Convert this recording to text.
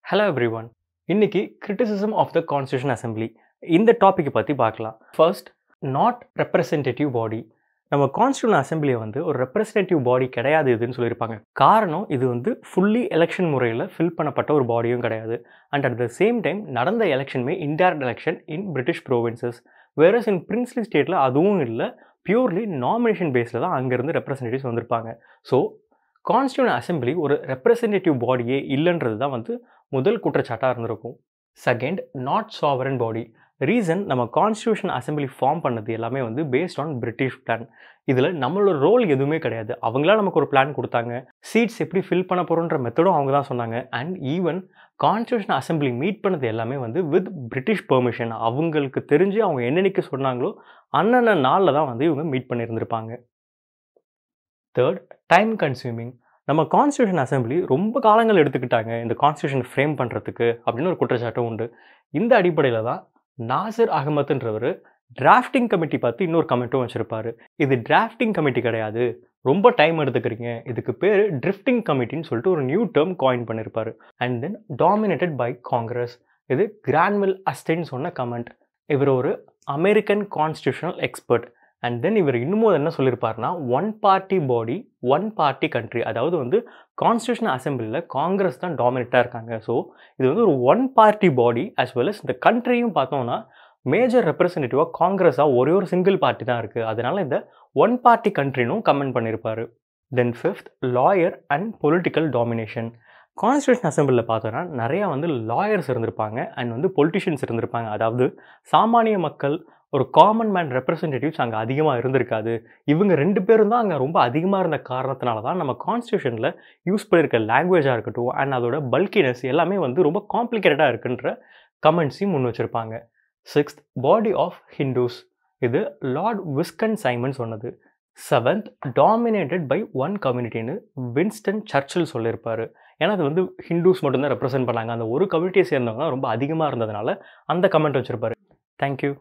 Hello everyone. இன்னைக்கு criticism of the Constitution Assembly இந்த topic பற்றி பார்க்கலாம். ஃபர்ஸ்ட், நாட் ரெப்ரசன்டேட்டிவ் பாடி. நம்ம கான்ஸ்டியூஷன் அசம்பிளியை ஒரு ரெப்ரசன்டேட்டிவ் பாடி கிடையாது இதுன்னு சொல்லியிருப்பாங்க. காரணம் இது ஃபுல்லி எலெக்ஷன் முறையில் ஃபில் பண்ணப்பட்ட ஒரு பாடியும் கிடையாது. And at the same time நடந்த எலெக்ஷனுமே indirect election in British provinces. Whereas in princely ஸ்டேட்டில் அதுவும் இல்லை, பியூர்லி நாமினேஷன் பேஸில் தான் அங்கேருந்து ரெப்ரசன்டேட்டிவ்ஸ் வந்திருப்பாங்க. ஸோ கான்ஸ்டியூஷன் அசம்பிளி ஒரு ரெப்ரசன்டேட்டிவ் பாடியே இல்லைன்றது தான் முதல் குற்றச்சாட்டாக இருந்திருக்கும். Second, not sovereign body. Reason, நம்ம கான்ஸ்டியூஷன் அசம்பிளி ஃபார்ம் பண்ணது எல்லாமே பேஸ்ட் ஆன் பிரிட்டிஷ் பிளான். இதில் நம்மளோட ரோல் எதுவுமே கிடையாது. அவங்களா நமக்கு ஒரு பிளான் கொடுத்தாங்க, சீட்ஸ் எப்படி ஃபில் பண்ண போகிறோன்ற மெத்தடும் அவங்க தான் சொன்னாங்க. And even constitution assembly meet பண்ணது எல்லாமே வித் பிரிட்டிஷ் பெர்மிஷன். அவங்களுக்கு தெரிஞ்சு அவங்க என்னென்னைக்கு சொன்னாங்களோ அன்னன்ன நாளில் தான் இவங்க மீட் பண்ணியிருந்திருப்பாங்க. Third, time consuming. நம்ம கான்ஸ்டியூஷன் அசம்பிளி ரொம்ப காலங்கள் எடுத்துக்கிட்டாங்க இந்த கான்ஸ்டியூஷன் ஃப்ரேம் பண்ணுறதுக்கு அப்படின்னு ஒரு குற்றச்சாட்டும் உண்டு. இந்த அடிப்படையில் தான் நாசர் அகமதுன்றவர் டிராஃப்டிங் கமிட்டி பார்த்து இன்னொரு கமெண்ட்டும் வச்சுருப்பாரு. இது டிராஃப்டிங் கமிட்டி கிடையாது, ரொம்ப டைம் எடுத்துக்கிறீங்க, இதுக்கு பேர் ட்ரிஃப்டிங் கமிட்டின்னு சொல்லிட்டு ஒரு நியூ டேர்ம் காயின் பண்ணியிருப்பாரு. And then dominated by Congress. இது கிரான்வில் அஸ்டெயின் சொன்ன கமெண்ட். இவர் ஒரு American constitutional expert. And then இவர் இன்னமும் என்ன சொல்லியிருப்பாருன்னா, one party body one party country. அதாவது கான்ஸ்டியூஷன் அசம்பிளியில் காங்கிரஸ் தான் டாமினேட்டாக இருக்காங்க. ஸோ இது ஒரு one party body as well as இந்த கண்ட்ரியும் பார்த்தோம்னா மேஜர் ரெப்ரசன்டேட்டிவாக காங்கிரஸாக ஒரே ஒரு சிங்கிள் பார்ட்டி தான் இருக்குது. அதனால் இந்த ஒன் பார்ட்டி கண்ட்ரினும் கமெண்ட் பண்ணியிருப்பார். Then fifth, lawyer and political domination. Constitution அசம்பிளியில் பார்த்தோன்னா நிறையா லாயர்ஸ் இருந்திருப்பாங்க அண்ட் பொலிட்டிஷியன்ஸ் இருந்திருப்பாங்க. அதாவது சாமானிய மக்கள், ஒரு காமன் மேன் ரெப்ரசன்டேட்டிவ்ஸ் அங்கே அதிகமாக இருந்திருக்காது. இவங்க ரெண்டு பேரும் தான் அங்கே ரொம்ப அதிகமாக இருந்த காரணத்தினால தான் நம்ம கான்ஸ்டியூஷனில் யூஸ் பண்ணியிருக்க லாங்குவேஜாக இருக்கட்டும் அண்ட் அதோட பல்கினஸ் எல்லாமே ரொம்ப காம்ப்ளிகேட்டடாக இருக்குன்ற கமெண்ட்ஸையும் முன் வச்சுருப்பாங்க. Sixth, body of Hindus. இது லார்ட் விஸ்கன் சைமன் சொன்னது. செவன்த், டாமினேட்டட் பை ஒன் கம்யூனிட்டின்னு வின்ஸ்டன் சர்ச்சில் சொல்லியிருப்பார். ஏன்னா அது ஹிந்துஸ் மட்டும்தான் ரெப்ரசென்ட் பண்ணாங்க, அந்த ஒரு கம்யூனிட்டியை சேர்ந்தவங்க ரொம்ப அதிகமாக இருந்ததுனால அந்த கமெண்ட் வச்சுருப்பாரு. தேங்க்யூ.